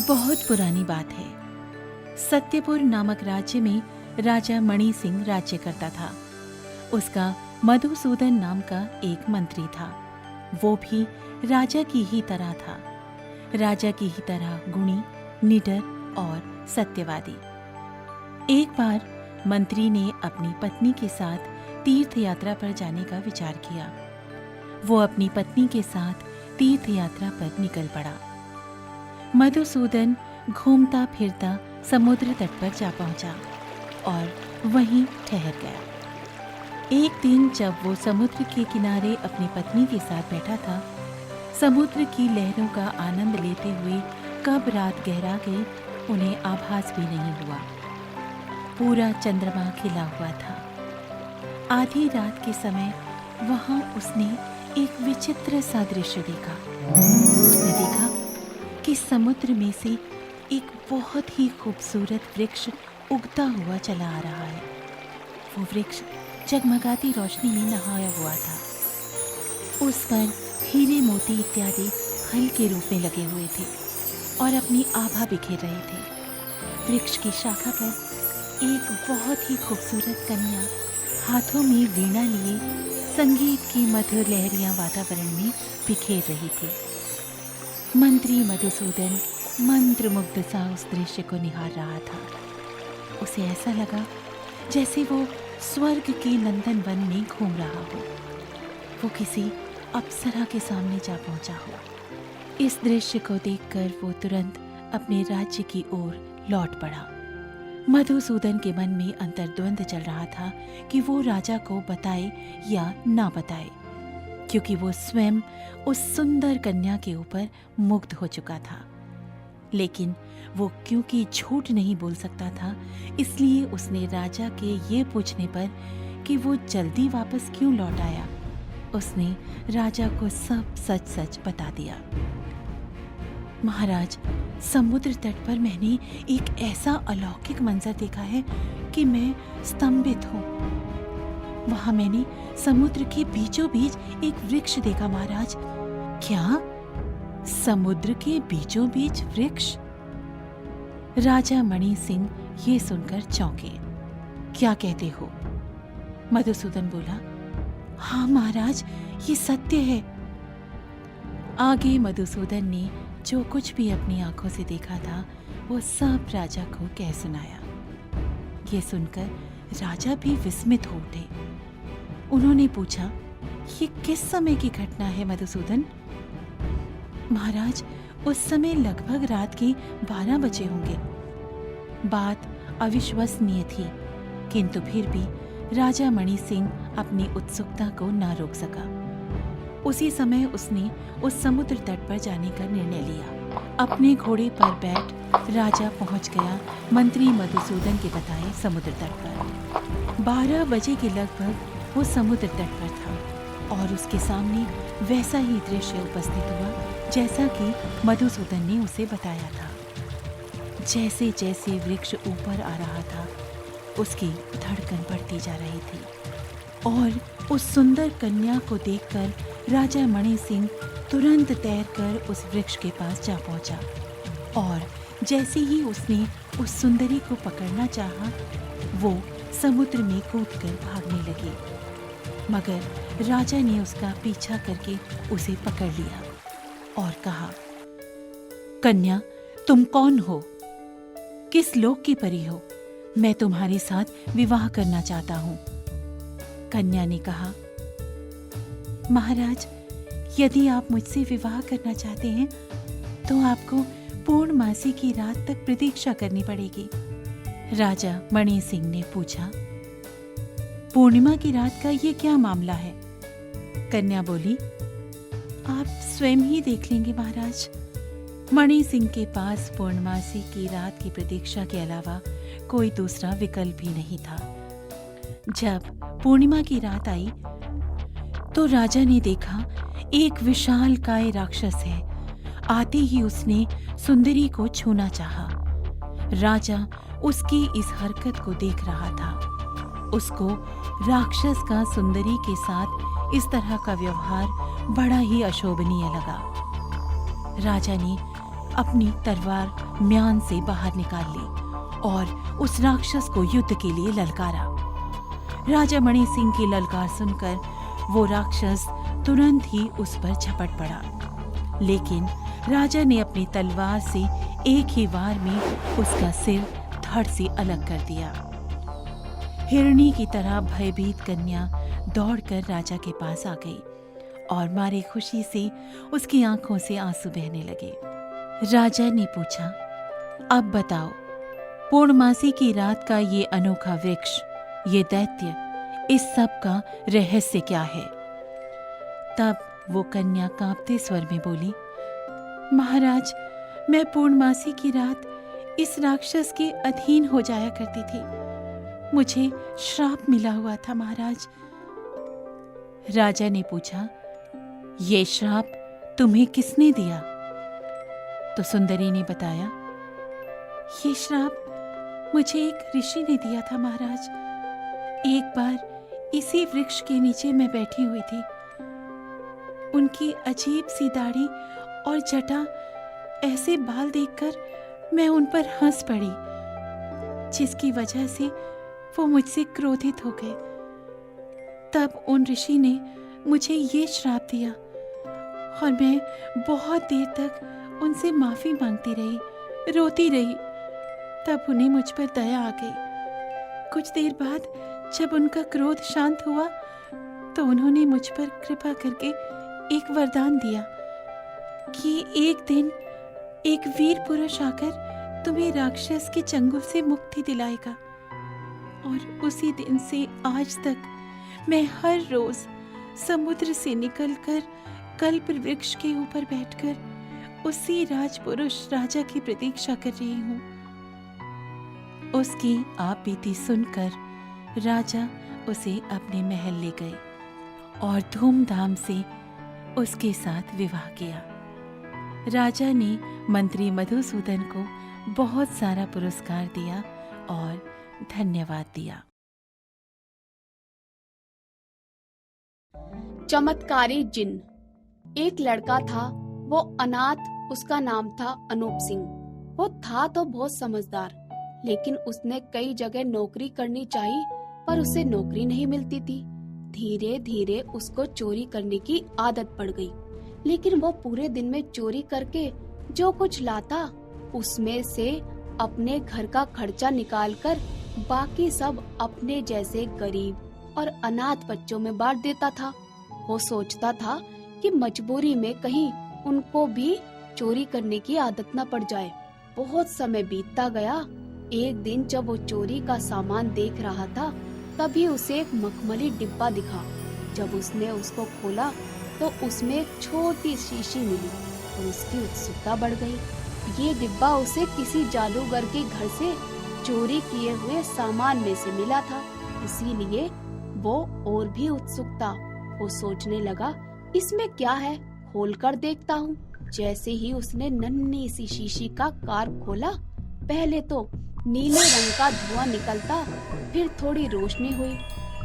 बहुत पुरानी बात है। सत्यपुर नामक राज्य में राजा मणि सिंह राज्य करता था। उसका मधुसूदन नाम का एक मंत्री था। वो भी राजा की ही तरह था। राजा की ही तरह गुणी, निडर और सत्यवादी। एक बार मंत्री ने अपनी पत्नी के साथ तीर्थ यात्रा पर जाने का विचार किया। वो अपनी पत्नी के साथ तीर्थ यात्रा पर निकल पड़ा। मधुसूदन घूमता फिरता समुद्र तट पर जा पहुंचा और वहीं ठहर गया। एक दिन जब वो समुद्र के किनारे अपनी पत्नी के साथ बैठा था, समुद्र की लहरों का आनंद लेते हुए कब रात गहरा गई उन्हें आभास भी नहीं हुआ। पूरा चंद्रमा खिला हुआ था। आधी रात के समय वहां उसने एक विचित्र सा दृश्य देखा। उसने देखा कि समुद्र में से एक बहुत ही खूबसूरत वृक्ष उगता हुआ चला आ रहा है। वो वृक्ष जगमगाती रोशनी में नहाया हुआ था। उस पर हीरे मोती इत्यादि हल्के रूप में लगे हुए थे और अपनी आभा बिखेर रहे थे। वृक्ष की शाखा पर एक बहुत ही खूबसूरत कन्या हाथों में वीणा लिए संगीत की मधुर लहरियां वातावरण में बिखेर रही थी। मंत्री मधुसूदन मंत्रमुग्ध सा उस दृश्य को निहार रहा था। उसे ऐसा लगा जैसे वो स्वर्ग के नंदन वन में घूम रहा हो। वो किसी अप्सरा के सामने जा पहुंचा हो। इस दृश्य को देखकर वो तुरंत अपने राज्य की ओर लौट पड़ा। मधुसूदन के मन में अंतर्द्वंद चल रहा था कि वो राजा को बताए या ना बताए, क्योंकि वो स्वयं उस सुंदर कन्या के ऊपर मुग्ध हो चुका था। लेकिन वो क्योंकि झूठ नहीं बोल सकता था, इसलिए उसने राजा के ये पूछने पर कि वो जल्दी वापस क्यों लौट आया, उसने राजा को सब सच सच बता दिया। महाराज, समुद्र तट पर मैंने एक ऐसा अलौकिक मंजर देखा है कि मैं स्तंभित हूँ। वहां मैंने समुद्र के बीचों बीच एक वृक्ष देखा महाराज। क्या? समुद्र के बीचों बीच वृक्ष? राजा मणि सिंह ये सुनकर चौंके। क्या कहते हो? मधुसूदन बोला, हाँ महाराज, ये सत्य है। आगे मधुसूदन ने जो कुछ भी अपनी आंखों से देखा था वो सब राजा को कह सुनाया। ये सुनकर राजा भी विस्मित हो उठे। उन्होंने पूछा, ये किस समय की घटना है मधुसूदन? महाराज, उस समय लगभग रात के 12 बजे होंगे। बात अविश्वसनीय थी, किंतु फिर भी राजा मणि सिंह अपनी उत्सुकता को ना रोक सका। उसी समय उसने उस समुद्र तट पर जाने का निर्णय लिया। अपने घोड़े पर बैठ राजा पहुंच गया मंत्री मधुसूदन के बताए समुद्र तट पर। 12 बजे के लगभग वो समुद्र तट पर था और उसके सामने वैसा ही दृश्य उपस्थित हुआ जैसा कि मधुसूदन ने उसे बताया था। जैसे जैसे वृक्ष ऊपर आ रहा था, उसकी धड़कन बढ़ती जा रही थी और उस सुंदर कन्या को देखकर राजा मणि सिंह तुरंत तैरकर उस वृक्ष के पास जा पहुंचा और जैसे ही उसने उस सुंदरी को पकड़ना चाहा, वो समुद्र में कूदकर भागने लगी। मगर राजा ने उसका पीछा करके उसे पकड़ लिया और कहा, कन्या, तुम कौन हो? किस लोक की परी हो? मैं तुम्हारे साथ विवाह करना चाहता हूं। कन्या ने कहा, महाराज, यदि आप मुझसे विवाह करना चाहते हैं तो आपको पूर्णमासी की रात तक प्रतीक्षा करनी पड़ेगी। राजा मणि सिंह ने पूछा, पूर्णिमा की रात का ये क्या मामला है? कन्या बोली, आप स्वयं ही देख लेंगे महाराज। मणि सिंह के पास पूर्णमासी की रात की प्रतीक्षा के अलावा कोई दूसरा विकल्प भी नहीं था। जब पूर्णिमा की रात आई तो राजा ने देखा एक विशाल काय राक्षस है। आते ही उसने सुंदरी को छूना चाहा। राजा उसकी इस हरकत को देख रहा था। उसको राक्षस का सुंदरी के साथ इस तरह का व्यवहार बड़ा ही अशोभनीय लगा। राजा ने अपनी तलवार म्यान से बाहर निकाल ली और उस राक्षस को युद्ध के लिए ललकारा। राजा मणि सिंह की ललकार सुनकर वो राक्षस तुरंत ही उस पर झपट पड़ा, लेकिन राजा ने अपनी तलवार से एक ही वार में उसका सिर धड़ से अलग कर दिया। हिरणी की तरह भयभीत कन्या दौड़कर राजा के पास आ गई और मारे खुशी से उसकी आंखों से आंसू बहने लगे। राजा ने पूछा, अब बताओ, पूर्णमासी की रात का ये अनोखा वृक्ष, ये दैत्य, इस सब का रहस्य क्या है? तब वो कन्या कांपते स्वर में बोली, महाराज, मैं पूर्णमासी की रात इस राक्षस के अधीन हो जाया करती थी। मुझे श्राप मिला हुआ था महाराज। राजा ने पूछा, ये श्राप तुम्हें किसने दिया? तो सुंदरी ने बताया, ये श्राप मुझे एक ऋषि ने दिया था महाराज। एक बार इसी वृक्ष के नीचे मैं बैठी हुई थी। उनकी अजीब सी दाढ़ी और जटा, ऐसे बाल देखकर मैं उन पर हंस पड़ी, जिसकी वजह से वो मुझसे क्रोधित हो गए। तब उन ऋषि ने मुझे ये श्राप दिया और मैं बहुत देर तक उनसे माफी मांगती रही, रोती रही। तब उन्हें मुझ पर दया आ गई। कुछ देर बाद जब उनका क्रोध शांत हुआ तो उन्होंने मुझ पर कृपा करके एक वरदान दिया कि एक दिन एक वीर पुरुष आकर तुम्हें राक्षस के चंगुल से मुक्ति दिलाएगा। और उसी दिन से आज तक मैं हर रोज समुद्र से निकलकर कल्प वृक्ष के ऊपर बैठकर उसी राजपुरुष राजा की प्रतीक्षा कर रही हूँ। उसकी आप बीती सुनकर राजा उसे अपने महल ले गए और धूमधाम से उसके साथ विवाह किया। राजा ने मंत्री मधुसूदन को बहुत सारा पुरस्कार दिया और धन्यवाद दिया। चमत्कारी जिन। एक लड़का था, वो अनाथ, उसका नाम था अनूप सिंह। वो था तो बहुत समझदार, लेकिन उसने कई जगह नौकरी करनी चाहिए पर उसे नौकरी नहीं मिलती थी। धीरे धीरे उसको चोरी करने की आदत पड़ गई, लेकिन वो पूरे दिन में चोरी करके जो कुछ लाता उसमें से अपने घर का खर्चा निकालकर बाकी सब अपने जैसे गरीब और अनाथ बच्चों में बांट देता था। वो सोचता था कि मजबूरी में कहीं उनको भी चोरी करने की आदत न पड़ जाए। बहुत समय बीतता गया। एक दिन जब वो चोरी का सामान देख रहा था, तभी उसे एक मखमली डिब्बा दिखा। जब उसने उसको खोला तो उसमें एक छोटी शीशी मिली और उसकी उत्सुकता बढ़ गई। ये डिब्बा उसे किसी जादूगर के घर से चोरी किए हुए सामान में से मिला था, इसीलिए वो और भी उत्सुक था। वो सोचने लगा, इसमें क्या है, खोल कर देखता हूँ। जैसे ही उसने नन्ही सी शीशी का कार्प खोला, पहले तो नीले रंग का धुआं निकलता, फिर थोड़ी रोशनी हुई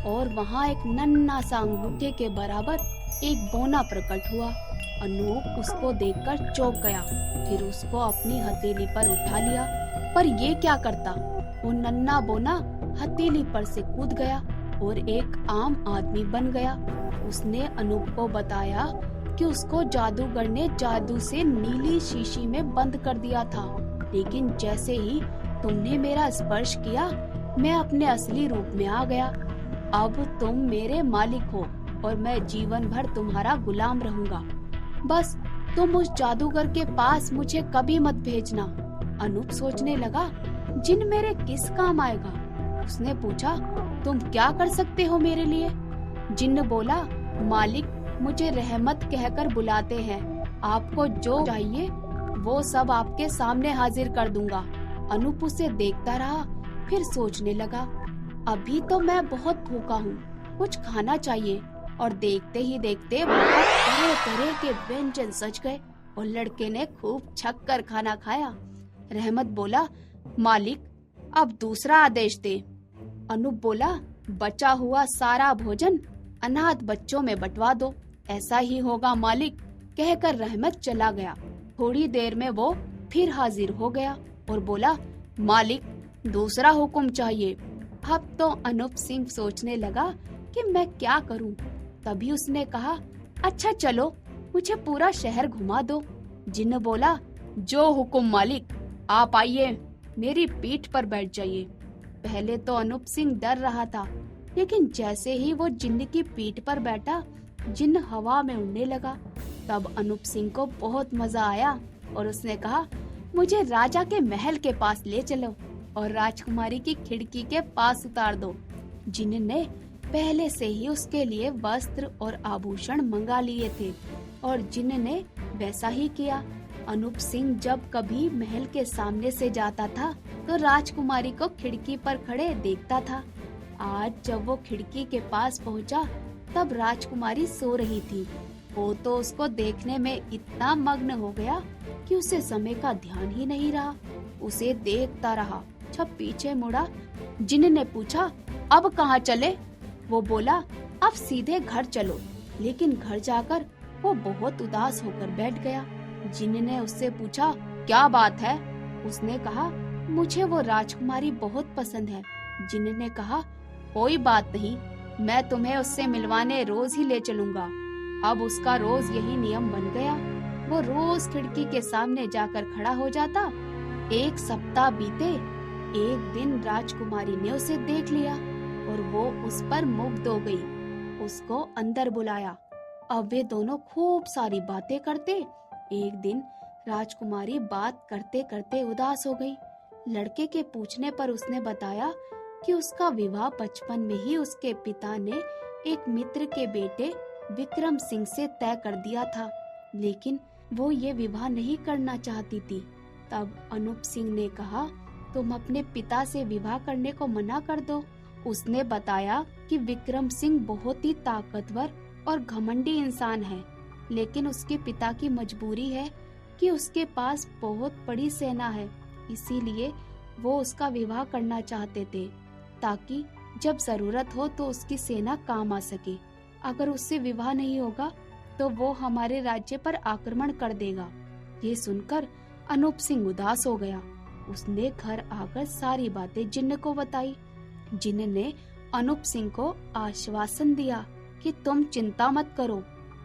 और वहाँ एक नन्हा सा अंगूठे के बराबर एक बोना प्रकट हुआ। अनूप उसको देखकर चौंक गया, फिर उसको अपनी हथेली पर उठा लिया। पर ये क्या करता, वो नन्हा बोना हथेली पर से कूद गया और एक आम आदमी बन गया। उसने अनूप को बताया कि उसको जादूगर ने जादू से नीली शीशी में बंद कर दिया था, लेकिन जैसे ही तुमने मेरा स्पर्श किया, मैं अपने असली रूप में आ गया। अब तुम मेरे मालिक हो और मैं जीवन भर तुम्हारा गुलाम रहूंगा। बस तुम उस जादूगर के पास मुझे कभी मत भेजना। अनूप सोचने लगा, जिन मेरे किस काम आएगा। उसने पूछा, तुम क्या कर सकते हो मेरे लिए? जिन्न बोला, मालिक मुझे रहमत कहकर बुलाते हैं, आपको जो चाहिए वो सब आपके सामने हाजिर कर दूंगा। अनूप उसे देखता रहा, फिर सोचने लगा, अभी तो मैं बहुत भूखा हूँ, कुछ खाना चाहिए। और देखते ही देखते बहुत तरह तरह के व्यंजन सज गए और लड़के ने खूब छक कर खाना खाया। रहमत बोला, मालिक अब दूसरा आदेश दे। अनूप बोला, बचा हुआ सारा भोजन अनाथ बच्चों में बंटवा दो। ऐसा ही होगा मालिक, कहकर रहमत चला गया। थोड़ी देर में वो फिर हाजिर हो गया और बोला, मालिक, दूसरा हुक्म चाहिए। अब तो अनूप सिंह सोचने लगा कि मैं क्या करूं। तभी उसने कहा, अच्छा चलो, मुझे पूरा शहर घुमा दो। जिन्न बोला, जो हुक्म मालिक, आप आइए, मेरी पीठ पर बैठ जाइए। पहले तो अनूप सिंह डर रहा था, लेकिन जैसे ही वो जिन्न की पीठ पर बैठा, जिन्न हवा में उड़ने लगा। तब अनूप सिंह को बहुत मजा आया और उसने कहा, मुझे राजा के महल के पास ले चलो और राजकुमारी की खिड़की के पास उतार दो। जिन्न ने पहले से ही उसके लिए वस्त्र और आभूषण मंगा लिए थे और जिन्न ने वैसा ही किया। अनूप सिंह जब कभी महल के सामने से जाता था तो राजकुमारी को खिड़की पर खड़े देखता था। आज जब वो खिड़की के पास पहुंचा, तब राजकुमारी सो रही थी। वो तो उसको देखने में इतना मग्न हो गया कि उसे समय का ध्यान ही नहीं रहा। उसे देखता रहा। जब पीछे मुड़ा, जिन्न ने पूछा, अब कहाँ चले? वो बोला, अब सीधे घर चलो। लेकिन घर जाकर वो बहुत उदास होकर बैठ गया। जिन्न ने उससे पूछा, क्या बात है? उसने कहा, मुझे वो राजकुमारी बहुत पसंद है। जिन्न ने कहा, कोई बात नहीं, मैं तुम्हें उससे मिलवाने रोज ही ले चलूंगा। अब उसका रोज यही नियम बन गया। वो रोज खिड़की के सामने जाकर खड़ा हो जाता। एक सप्ताह बीते। एक दिन राजकुमारी ने उसे देख लिया और वो उस पर मुग्ध हो गई। उसको अंदर बुलाया। अब वे दोनों खूब सारी बातें करते। एक दिन राजकुमारी बात करते करते उदास हो गई। लड़के के पूछने पर उसने बताया कि उसका विवाह बचपन में ही उसके पिता ने एक मित्र के बेटे विक्रम सिंह से तय कर दिया था, लेकिन वो ये विवाह नहीं करना चाहती थी। तब अनूप सिंह ने कहा, तुम अपने पिता से विवाह करने को मना कर दो। उसने बताया कि विक्रम सिंह बहुत ही ताकतवर और घमंडी इंसान है, लेकिन उसके पिता की मजबूरी है कि उसके पास बहुत बड़ी सेना है, इसीलिए वो उसका विवाह करना चाहते थे, ताकि जब जरूरत हो तो उसकी सेना काम आ सके। अगर उससे विवाह नहीं होगा तो वो हमारे राज्य पर आक्रमण कर देगा। ये सुनकर अनूप सिंह उदास हो गया। उसने घर आकर सारी बातें जिन्न को बताई। जिन्न ने अनूप सिंह को आश्वासन दिया कि तुम चिंता मत करो,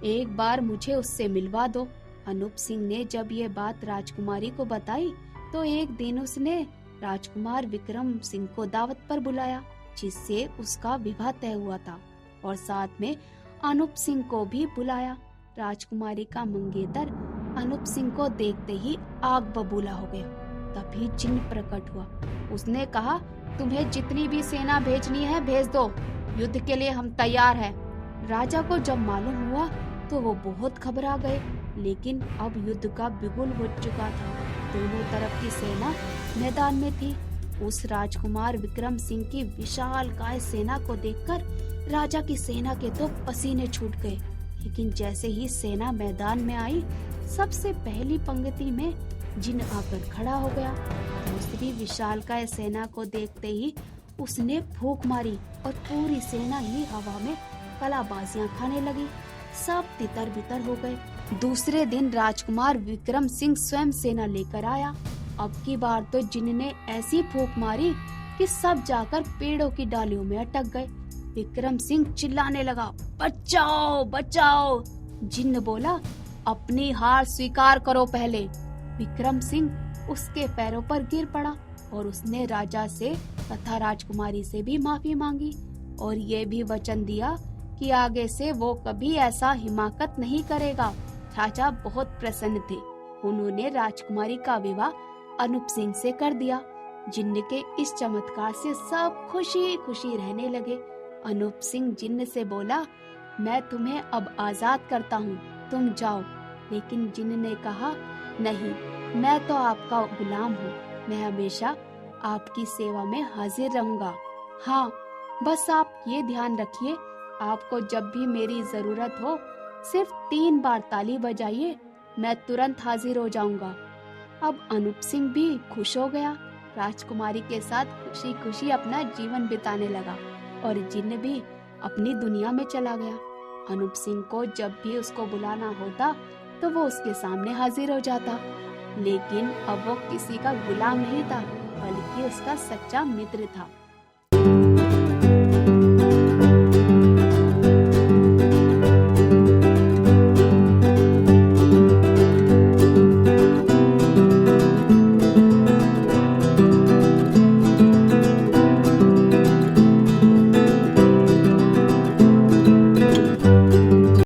एक बार मुझे उससे मिलवा दो। अनूप सिंह ने जब ये बात राजकुमारी को बताई तो एक दिन उसने राजकुमार विक्रम सिंह को दावत पर बुलाया, जिससे उसका विवाह तय हुआ था, और साथ में अनूप सिंह को भी बुलाया। राजकुमारी का मंगेतर अनूप सिंह को देखते ही आग बबूला हो गया। तभी जिन्न प्रकट हुआ। उसने कहा, तुम्हें जितनी भी सेना भेजनी है भेज दो, युद्ध के लिए हम तैयार हैं। राजा को जब मालूम हुआ तो वो बहुत घबरा गए, लेकिन अब युद्ध का बिगुल हो चुका था। दोनों तरफ की सेना मैदान में थी। उस राजकुमार विक्रम सिंह की विशालकाय सेना को देखकर राजा की सेना के तो पसीने छूट गए। लेकिन जैसे ही सेना मैदान में आई, सबसे पहली पंक्ति में जिन्न आकर खड़ा हो गया। दूसरी विशालकाय सेना को देखते ही उसने फूंक मारी और पूरी सेना ही हवा में कलाबाजियां खाने लगी। सब तितर बितर हो गए। दूसरे दिन राजकुमार विक्रम सिंह स्वयं सेना लेकर आया। अब की बार तो जिन्न ने ऐसी फूंक मारी कि सब जाकर पेड़ों की डालियों में अटक गए। विक्रम सिंह चिल्लाने लगा, बचाओ बचाओ। जिन्न बोला, अपनी हार स्वीकार करो पहले। विक्रम सिंह उसके पैरों पर गिर पड़ा और उसने राजा से तथा राजकुमारी से भी माफी मांगी और ये भी वचन दिया कि आगे से वो कभी ऐसा हिमाकत नहीं करेगा। राजा बहुत प्रसन्न थे। उन्होंने राजकुमारी का विवाह अनूप सिंह से कर दिया। जिन्न के इस चमत्कार से सब खुशी खुशी रहने लगे। अनूप सिंह जिन्न से बोला, मैं तुम्हें अब आजाद करता हूँ, तुम जाओ। लेकिन जिन्न ने कहा, नहीं, मैं तो आपका गुलाम हूँ, मैं हमेशा आपकी सेवा में हाजिर रहूंगा। हाँ, बस आप ये ध्यान रखिए, आपको जब भी मेरी जरूरत हो सिर्फ 3 बार ताली बजाइए, मैं तुरंत हाजिर हो जाऊंगा। अब अनूप सिंह भी खुश हो गया। राजकुमारी के साथ खुशी खुशी अपना जीवन बिताने लगा और जिन्न भी अपनी दुनिया में चला गया। अनूप सिंह को जब भी उसको बुलाना होता तो वो उसके सामने हाजिर हो जाता। लेकिन अब वो किसी का गुलाम नहीं था, बल्कि उसका सच्चा मित्र था।